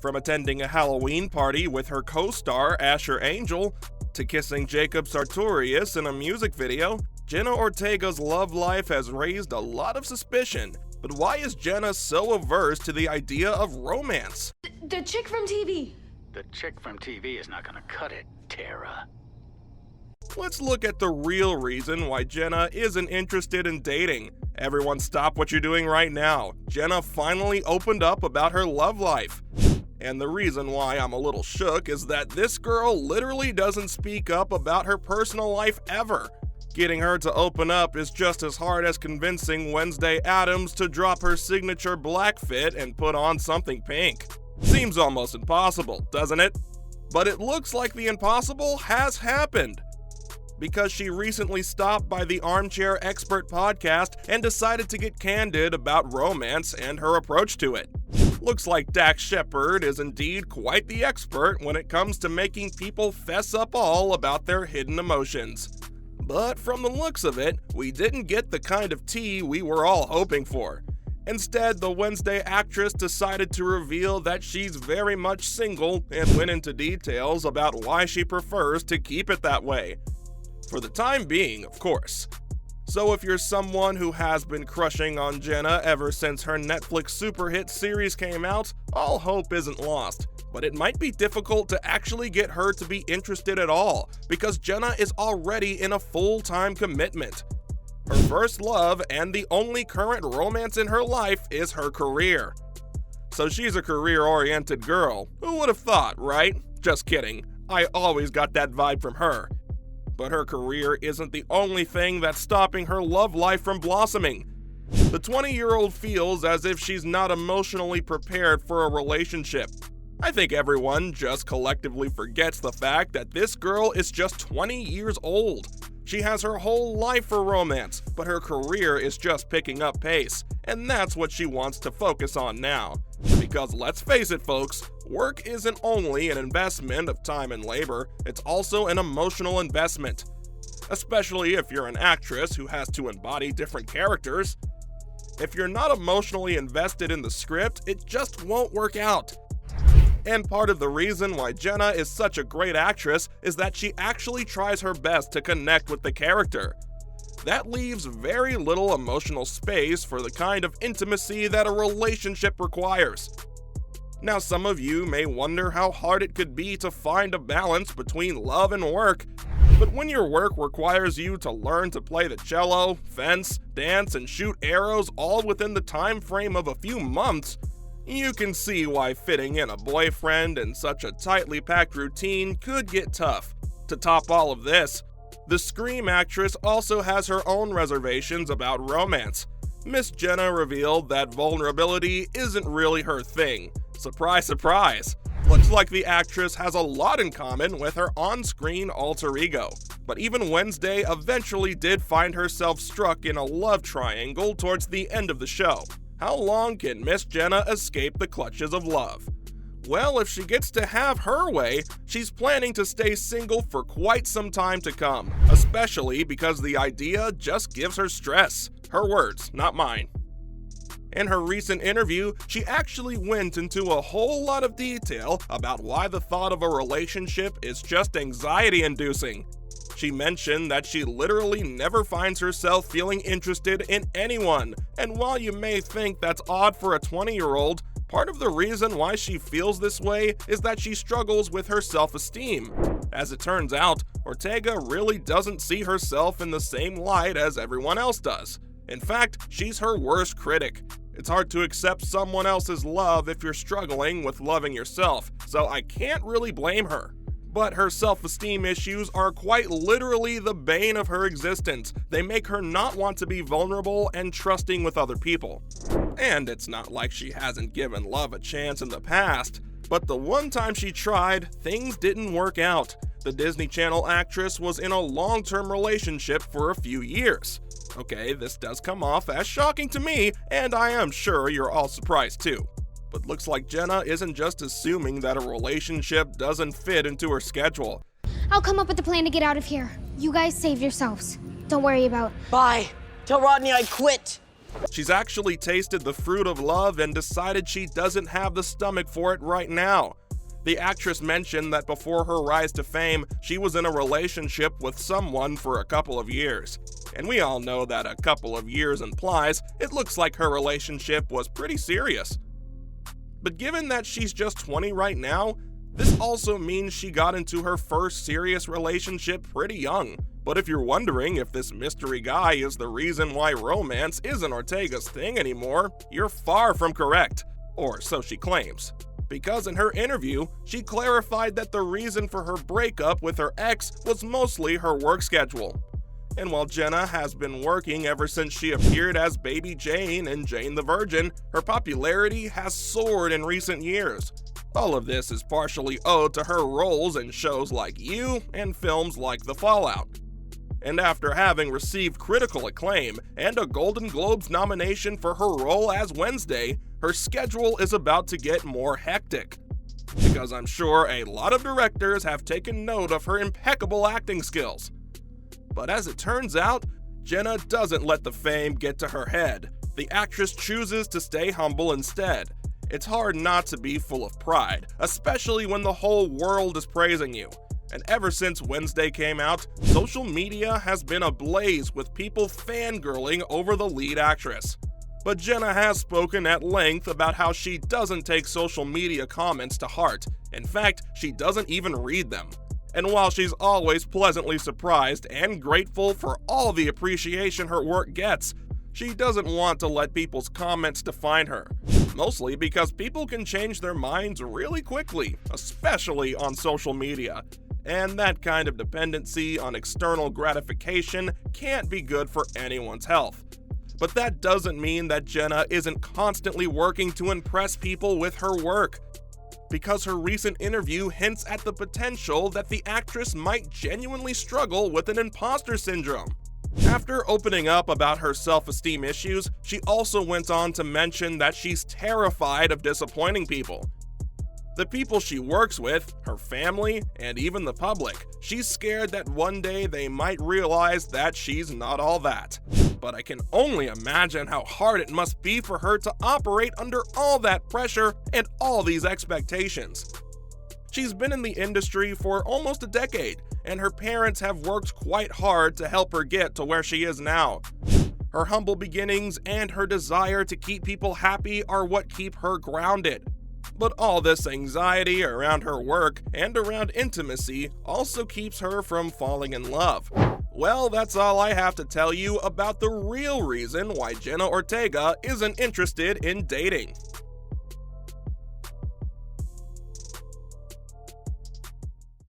From attending a Halloween party with her co-star Asher Angel, to kissing Jacob Sartorius in a music video, Jenna Ortega's love life has raised a lot of suspicion. But why is Jenna so averse to the idea of romance? The chick from TV. The chick from TV is not gonna cut it, Tara. Let's look at the real reason why Jenna isn't interested in dating. Everyone stop what you're doing right now. Jenna finally opened up about her love life. And the reason why I'm a little shook is that this girl literally doesn't speak up about her personal life ever. Getting her to open up is just as hard as convincing Wednesday Addams to drop her signature black fit and put on something pink. Seems almost impossible, doesn't it? But it looks like the impossible has happened, because she recently stopped by the Armchair Expert podcast and decided to get candid about romance and her approach to it. Looks like Dax Shepard is indeed quite the expert when it comes to making people fess up all about their hidden emotions. But from the looks of it, we didn't get the kind of tea we were all hoping for. Instead, the Wednesday actress decided to reveal that she's very much single and went into details about why she prefers to keep it that way. For the time being, of course. So if you're someone who has been crushing on Jenna ever since her Netflix super hit series came out, all hope isn't lost. But it might be difficult to actually get her to be interested at all, because Jenna is already in a full-time commitment. Her first love and the only current romance in her life is her career. So she's a career-oriented girl. Who would have thought, right? Just kidding. I always got that vibe from her. But her career isn't the only thing that's stopping her love life from blossoming. The 20-year-old feels as if she's not emotionally prepared for a relationship. I think everyone just collectively forgets the fact that this girl is just 20 years old. She has her whole life for romance, but her career is just picking up pace, and that's what she wants to focus on now. Because let's face it, folks, work isn't only an investment of time and labor, it's also an emotional investment. Especially if you're an actress who has to embody different characters. If you're not emotionally invested in the script, it just won't work out. And part of the reason why Jenna is such a great actress is that she actually tries her best to connect with the character. That leaves very little emotional space for the kind of intimacy that a relationship requires. Now, some of you may wonder how hard it could be to find a balance between love and work, but when your work requires you to learn to play the cello, fence, dance, and shoot arrows all within the time frame of a few months, you can see why fitting in a boyfriend in such a tightly packed routine could get tough. To top all of this, the Scream actress also has her own reservations about romance. Miss Jenna revealed that vulnerability isn't really her thing. Surprise, surprise. Looks like the actress has a lot in common with her on-screen alter ego. But even Wednesday eventually did find herself struck in a love triangle towards the end of the show. How long can Miss Jenna escape the clutches of love? Well, if she gets to have her way, she's planning to stay single for quite some time to come, especially because the idea just gives her stress. Her words, not mine. In her recent interview, she actually went into a whole lot of detail about why the thought of a relationship is just anxiety-inducing. She mentioned that she literally never finds herself feeling interested in anyone, and while you may think that's odd for a 20-year-old, part of the reason why she feels this way is that she struggles with her self-esteem. As it turns out, Ortega really doesn't see herself in the same light as everyone else does. In fact, she's her worst critic. It's hard to accept someone else's love if you're struggling with loving yourself, so I can't really blame her. But her self-esteem issues are quite literally the bane of her existence. They make her not want to be vulnerable and trusting with other people. And it's not like she hasn't given love a chance in the past, but the one time she tried, things didn't work out. The Disney Channel actress was in a long-term relationship for a few years. Okay, this does come off as shocking to me, and I am sure you're all surprised too. But looks like Jenna isn't just assuming that a relationship doesn't fit into her schedule. I'll come up with a plan to get out of here. You guys save yourselves. Don't worry about. Bye. Tell Rodney I quit. She's actually tasted the fruit of love and decided she doesn't have the stomach for it right now. The actress mentioned that before her rise to fame, she was in a relationship with someone for a couple of years. And we all know that a couple of years implies it looks like her relationship was pretty serious. But given that she's just 20 right now, this also means she got into her first serious relationship pretty young. But if you're wondering if this mystery guy is the reason why romance isn't Ortega's thing anymore, you're far from correct. Or so she claims. Because in her interview, she clarified that the reason for her breakup with her ex was mostly her work schedule. And while Jenna has been working ever since she appeared as Baby Jane in Jane the Virgin, her popularity has soared in recent years. All of this is partially owed to her roles in shows like You and films like The Fallout. And after having received critical acclaim and a Golden Globes nomination for her role as Wednesday, her schedule is about to get more hectic. Because I'm sure a lot of directors have taken note of her impeccable acting skills. But as it turns out, Jenna doesn't let the fame get to her head. The actress chooses to stay humble instead. It's hard not to be full of pride, especially when the whole world is praising you. And ever since Wednesday came out, social media has been ablaze with people fangirling over the lead actress. But Jenna has spoken at length about how she doesn't take social media comments to heart. In fact, she doesn't even read them. And while she's always pleasantly surprised and grateful for all the appreciation her work gets, she doesn't want to let people's comments define her. Mostly because people can change their minds really quickly, especially on social media. And that kind of dependency on external gratification can't be good for anyone's health. But that doesn't mean that Jenna isn't constantly working to impress people with her work. Because her recent interview hints at the potential that the actress might genuinely struggle with an imposter syndrome. After opening up about her self-esteem issues, she also went on to mention that she's terrified of disappointing people. The people she works with, her family, and even the public, she's scared that one day they might realize that she's not all that. But I can only imagine how hard it must be for her to operate under all that pressure and all these expectations. She's been in the industry for almost a decade, and her parents have worked quite hard to help her get to where she is now. Her humble beginnings and her desire to keep people happy are what keep her grounded. But all this anxiety around her work and around intimacy also keeps her from falling in love. Well, that's all I have to tell you about the real reason why Jenna Ortega isn't interested in dating.